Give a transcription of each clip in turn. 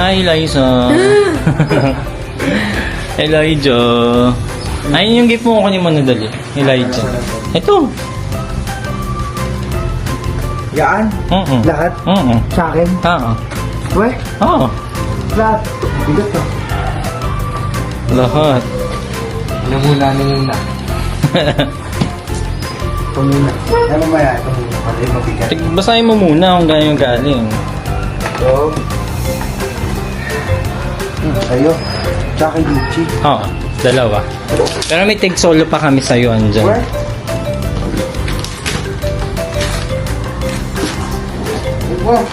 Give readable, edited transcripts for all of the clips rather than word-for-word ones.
Hi, Liza. Elijah. Ayun yung gift mo kanina nadali. Elijah. Ito. Yan? Lahat? Sa akin? Oo. Weh? Oo. Lahat? Bigat to. Lahat. Ano muna, ano muna? Ito muna. Ano maya? Ito muna. Pala yung mabigat. Basahin mo muna kung gano'n yung galing. So, sa'yo. Tsaka kay Gucci. Oo. Dalawa. Pero may tig solo pa kami sa'yo, andyan. Weh? Wow.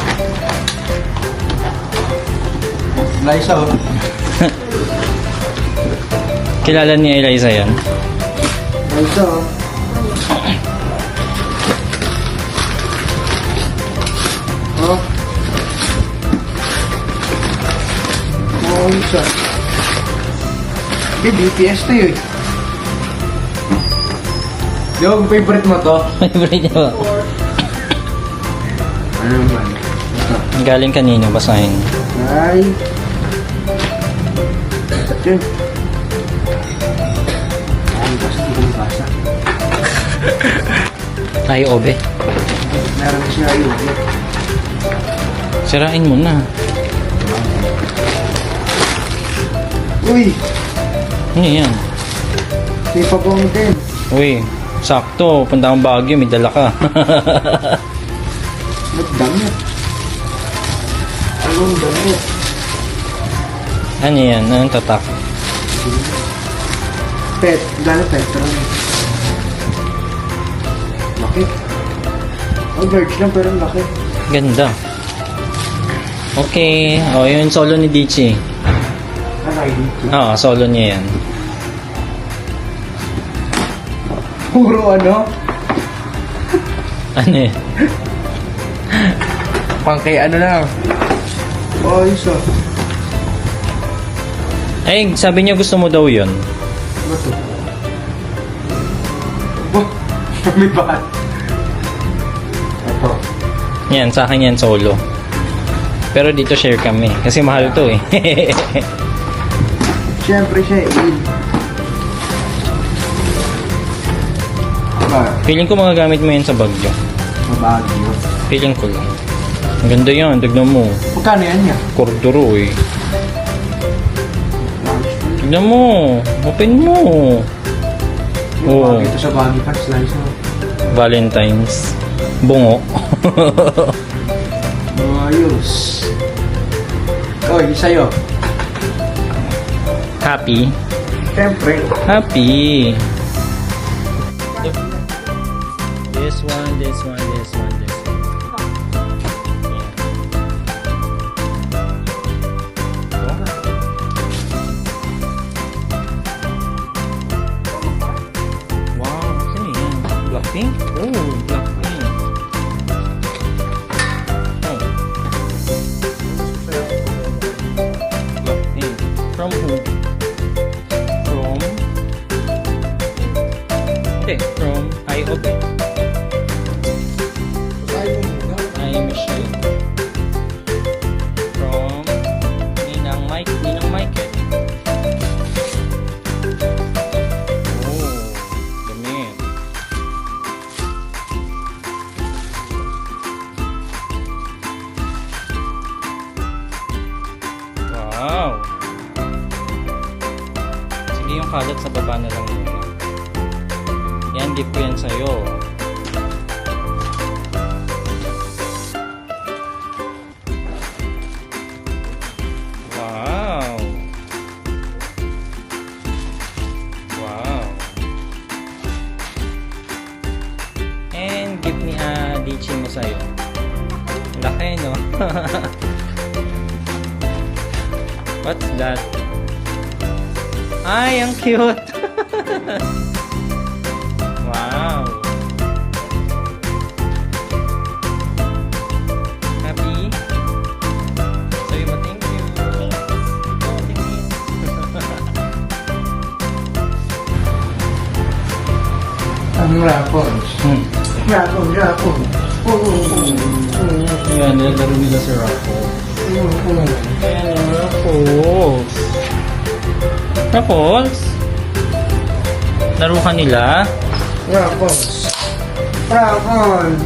Liza, oh. Kilala ni Eliza yan? Liza, oh. Oh. Oh, Liza. BTS to yun. Yung favorite mo to? Favorite niya ba? Ano naman? Galing kanino, basahin. Ay. Yun. Ay, basta hindi ko mabasa. Ay, obe. Meron kasi na yun. Sirain mo na. Uy! Ano yan? May pabong din. Uy, sakto. Punta kang Baguio, may dala ka. Nagdamit. Anong damit? Ano yan? Anong tatak? Pet. Gano'n petron. Laki. Oh, verge lang pero laki. Ganda. Okay. O, yun solo ni Dichi. Ano kayo dito? Oo, solo niya yan. Puro ano? Ano eh? Pang kay ano lang. Oh, isa. Ay, sabi niya gusto mo daw yun. Ano to? Oh, may bahat. Ito. Yan, sa akin yan solo. Pero dito share kami. Kasi mahal to eh. Siyempre siya il. Ba? Feeling ko magagamit mo yan sa Baguio. Mabagyo. Feeling ko lang. Ang ganda yan, tignan mo. Magkano yan niya? Korduro eh. Tignan mo. Open mo. Oo. Ito sa bagay pa slice mo. Valentine's. Bungo. Ayos. Oy, sa'yo. Happy? Siyempre. Happy. This one, this one, this one, this one. Wow, sino yan? Blackpink? Oh, Blackpink. Oh. Blackpink. From who? From? Hindi, from IOB. I Michelle. From Ninang Mike. Ninang Michael. Oh, damit. Wow. Sige, yung kalat sa baba na lang muna. Yan, gift ko yan sa'yo. Wow. Wow. And gift ni Dichi mo sa'yo. Laki, no? What's that? Ay, ang cute! Wow! Happy? Sabi mo, thank you! Oh, tingin. Ang rapons. Rapon. Yan, nilalaro nila si Raffle. Ayan, Tapos, laro ka nila. Ruffles. Ruffles.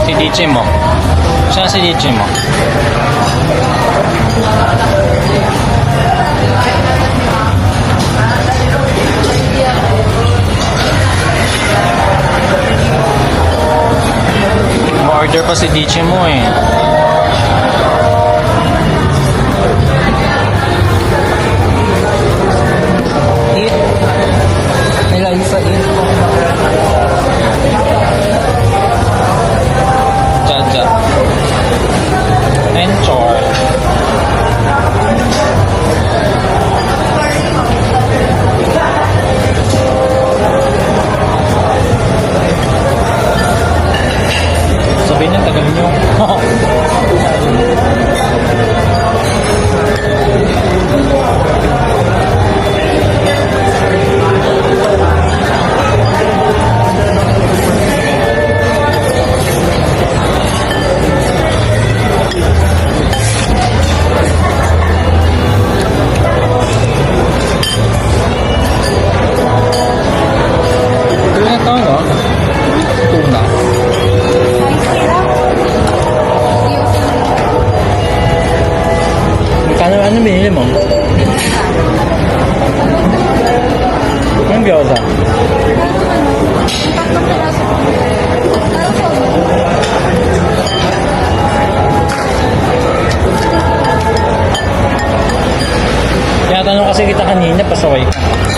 Si DJ mo. Saan si DJ mo? Ma-order pa si DJ mo eh. Eat. Nilagay sa eat. Jaja. Enjoy. Sabihin niya, tagal niyo. Tuna to, no? Tuna. Ano binili mo? Anong gyoza? Tinatanong kasi kita kanina, pasaway ka.